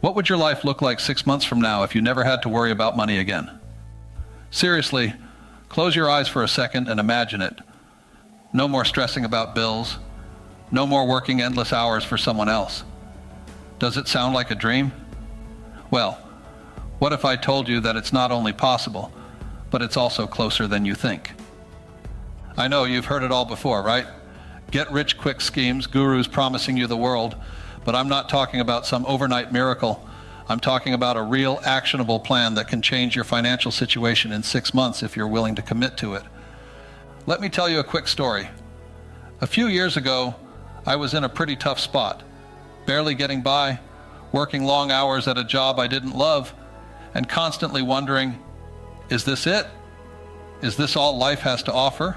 What would your life look like 6 months from now if you never had to worry about money again? Seriously, close your eyes for a second and imagine it. No more stressing about bills. No more working endless hours for someone else. Does it sound like a dream? Well, what if I told you that it's not only possible, but it's also closer than you think? I know you've heard it all before, right? Get-rich-quick schemes, gurus promising you the world, but I'm not talking about some overnight miracle. I'm talking about a real, actionable plan that can change your financial situation in 6 months if you're willing to commit to it. Let me tell you a quick story. A few years ago, I was in a pretty tough spot, barely getting by, working long hours at a job I didn't love, and constantly wondering, is this it? Is this all life has to offer?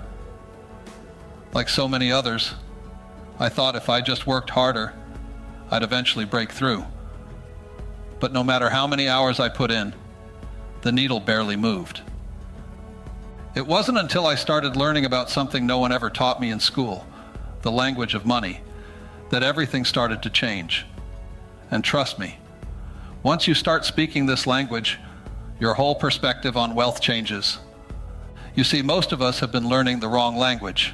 Like so many others, I thought if I just worked harder, I'd eventually break through. But no matter how many hours I put in, the needle barely moved. It wasn't until I started learning about something no one ever taught me in school, the language of money, that everything started to change. And trust me, once you start speaking this language, your whole perspective on wealth changes. You see, most of us have been learning the wrong language.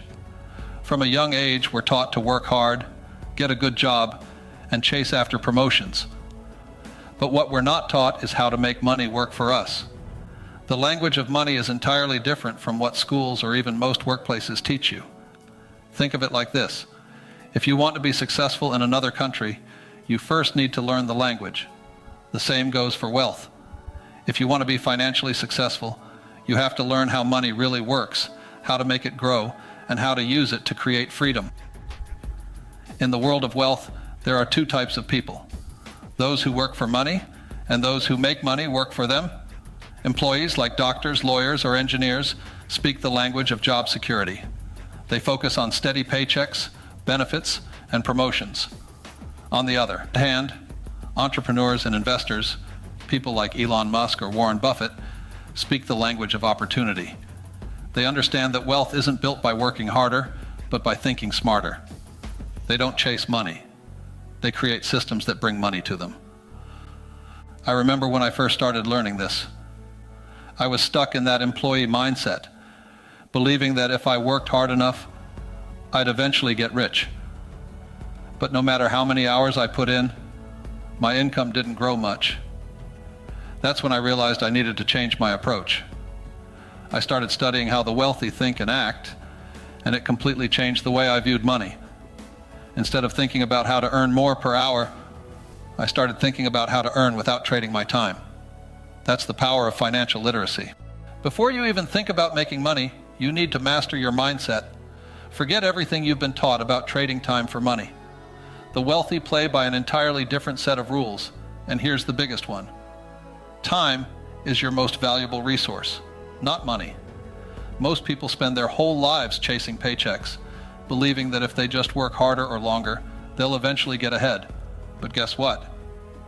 From a young age, we're taught to work hard, get a good job, and chase after promotions. But what we're not taught is how to make money work for us. The language of money is entirely different from what schools or even most workplaces teach you. Think of it like this. If you want to be successful in another country, you first need to learn the language. The same goes for wealth. If you want to be financially successful, you have to learn how money really works, how to make it grow, and how to use it to create freedom. In the world of wealth, there are two types of people: those who work for money and those who make money work for them. Employees like doctors, lawyers, or engineers speak the language of job security. They focus on steady paychecks, benefits, and promotions. On the other hand, entrepreneurs and investors, people like Elon Musk or Warren Buffett, speak the language of opportunity. They understand that wealth isn't built by working harder, but by thinking smarter. They don't chase money. They create systems that bring money to them. I remember when I first started learning this. I was stuck in that employee mindset, believing that if I worked hard enough, I'd eventually get rich. But no matter how many hours I put in, my income didn't grow much. That's when I realized I needed to change my approach. I started studying how the wealthy think and act, and it completely changed the way I viewed money. Instead of thinking about how to earn more per hour, I started thinking about how to earn without trading my time. That's the power of financial literacy. Before you even think about making money, you need to master your mindset. Forget everything you've been taught about trading time for money. The wealthy play by an entirely different set of rules, and here's the biggest one. Time is your most valuable resource, not money. Most people spend their whole lives chasing paychecks, believing that if they just work harder or longer, they'll eventually get ahead. But guess what?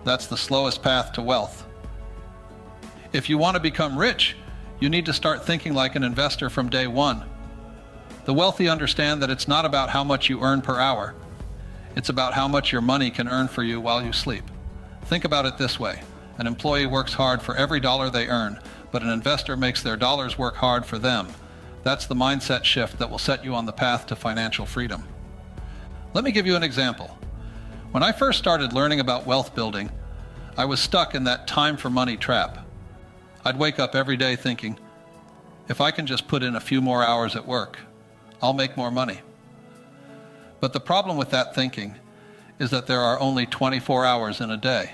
That's the slowest path to wealth. If you want to become rich, you need to start thinking like an investor from day one. The wealthy understand that it's not about how much you earn per hour. It's about how much your money can earn for you while you sleep. Think about it this way. An employee works hard for every dollar they earn, but an investor makes their dollars work hard for them. That's the mindset shift that will set you on the path to financial freedom. Let me give you an example. When I first started learning about wealth building, I was stuck in that time for money trap. I'd wake up every day thinking, if I can just put in a few more hours at work, I'll make more money. But the problem with that thinking is that there are only 24 hours in a day.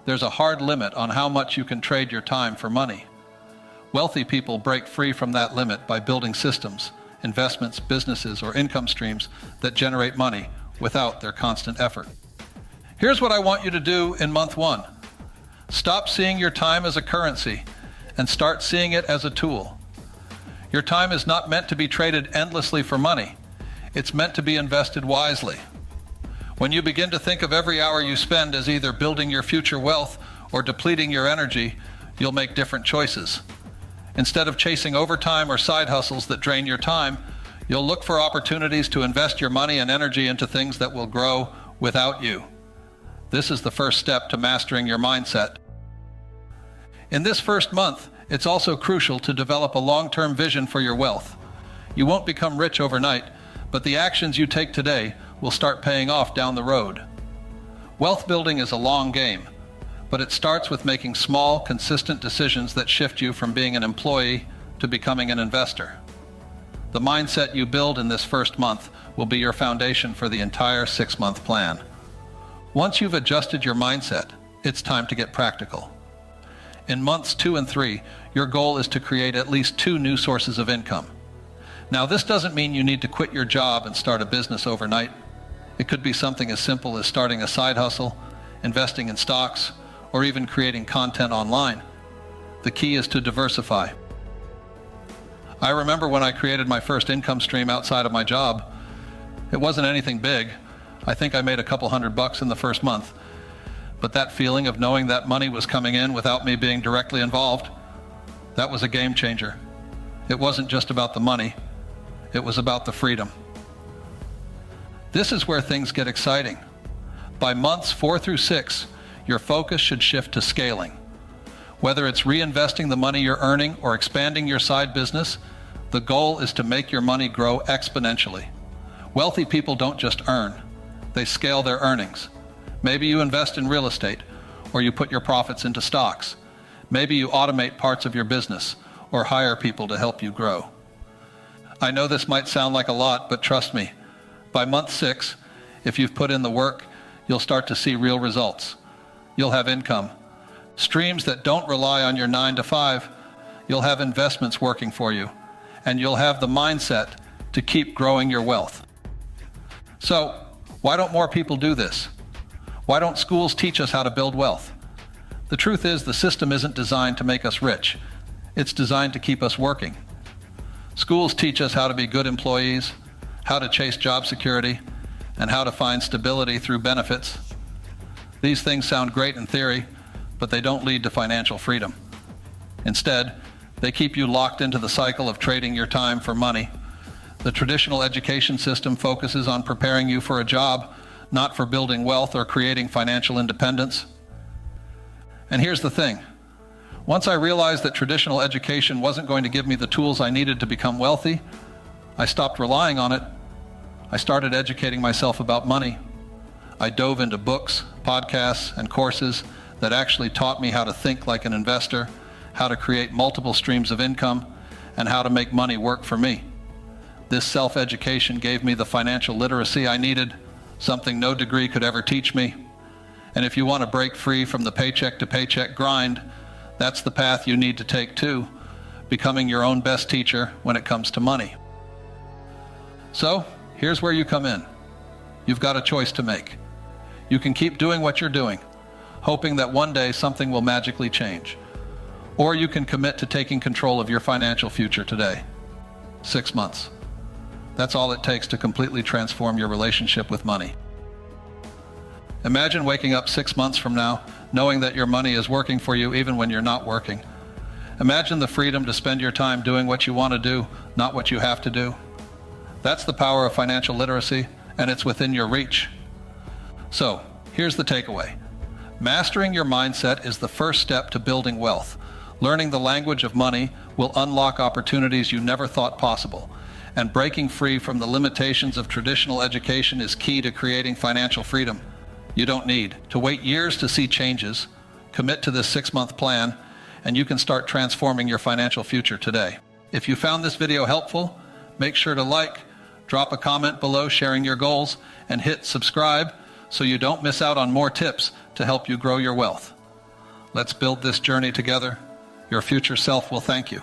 There's a hard limit on how much you can trade your time for money. Wealthy people break free from that limit by building systems, investments, businesses, or income streams that generate money without their constant effort. Here's what I want you to do in month 1. Stop seeing your time as a currency and start seeing it as a tool. Your time is not meant to be traded endlessly for money. It's meant to be invested wisely. When you begin to think of every hour you spend as either building your future wealth or depleting your energy, you'll make different choices. Instead of chasing overtime or side hustles that drain your time, you'll look for opportunities to invest your money and energy into things that will grow without you. This is the first step to mastering your mindset. In this first month, it's also crucial to develop a long-term vision for your wealth. You won't become rich overnight, but the actions you take today will start paying off down the road. Wealth building is a long game, but it starts with making small, consistent decisions that shift you from being an employee to becoming an investor. The mindset you build in this first month will be your foundation for the entire 6-month plan. Once you've adjusted your mindset, it's time to get practical. In months 2 and 3, your goal is to create at least 2 new sources of income. Now, this doesn't mean you need to quit your job and start a business overnight. It could be something as simple as starting a side hustle, investing in stocks, or even creating content online. The key is to diversify. I remember when I created my first income stream outside of my job. It wasn't anything big. I think I made a couple $100 in the first month. But that feeling of knowing that money was coming in without me being directly involved, that was a game changer. It wasn't just about the money, it was about the freedom. This is where things get exciting. By months 4 through 6, your focus should shift to scaling. Whether it's reinvesting the money you're earning or expanding your side business, the goal is to make your money grow exponentially. Wealthy people don't just earn, they scale their earnings. Maybe you invest in real estate, or you put your profits into stocks. Maybe you automate parts of your business, or hire people to help you grow. I know this might sound like a lot, but trust me, by month 6, if you've put in the work, you'll start to see real results. You'll have income, streams that don't rely on your 9 to 5. You'll have investments working for you, and you'll have the mindset to keep growing your wealth. So, why don't more people do this? Why don't schools teach us how to build wealth? The truth is, the system isn't designed to make us rich. It's designed to keep us working. Schools teach us how to be good employees, how to chase job security, and how to find stability through benefits. These things sound great in theory, but they don't lead to financial freedom. Instead, they keep you locked into the cycle of trading your time for money. The traditional education system focuses on preparing you for a job, not for building wealth or creating financial independence. And here's the thing. Once I realized that traditional education wasn't going to give me the tools I needed to become wealthy, I stopped relying on it. I started educating myself about money. I dove into books, podcasts, and courses that actually taught me how to think like an investor, how to create multiple streams of income, and how to make money work for me. This self-education gave me the financial literacy I needed, something no degree could ever teach me. And if you want to break free from the paycheck to paycheck grind, that's the path you need to take too, becoming your own best teacher when it comes to money. So, here's where you come in. You've got a choice to make. You can keep doing what you're doing, hoping that one day something will magically change. Or you can commit to taking control of your financial future today. 6 months. That's all it takes to completely transform your relationship with money. Imagine waking up 6 months from now, knowing that your money is working for you even when you're not working. Imagine the freedom to spend your time doing what you want to do, not what you have to do. That's the power of financial literacy, and it's within your reach. So, here's the takeaway. Mastering your mindset is the first step to building wealth. Learning the language of money will unlock opportunities you never thought possible. And breaking free from the limitations of traditional education is key to creating financial freedom. You don't need to wait years to see changes. Commit to this 6-month plan, and you can start transforming your financial future today. If you found this video helpful, make sure to like, drop a comment below sharing your goals, and hit subscribe so you don't miss out on more tips to help you grow your wealth. Let's build this journey together. Your future self will thank you.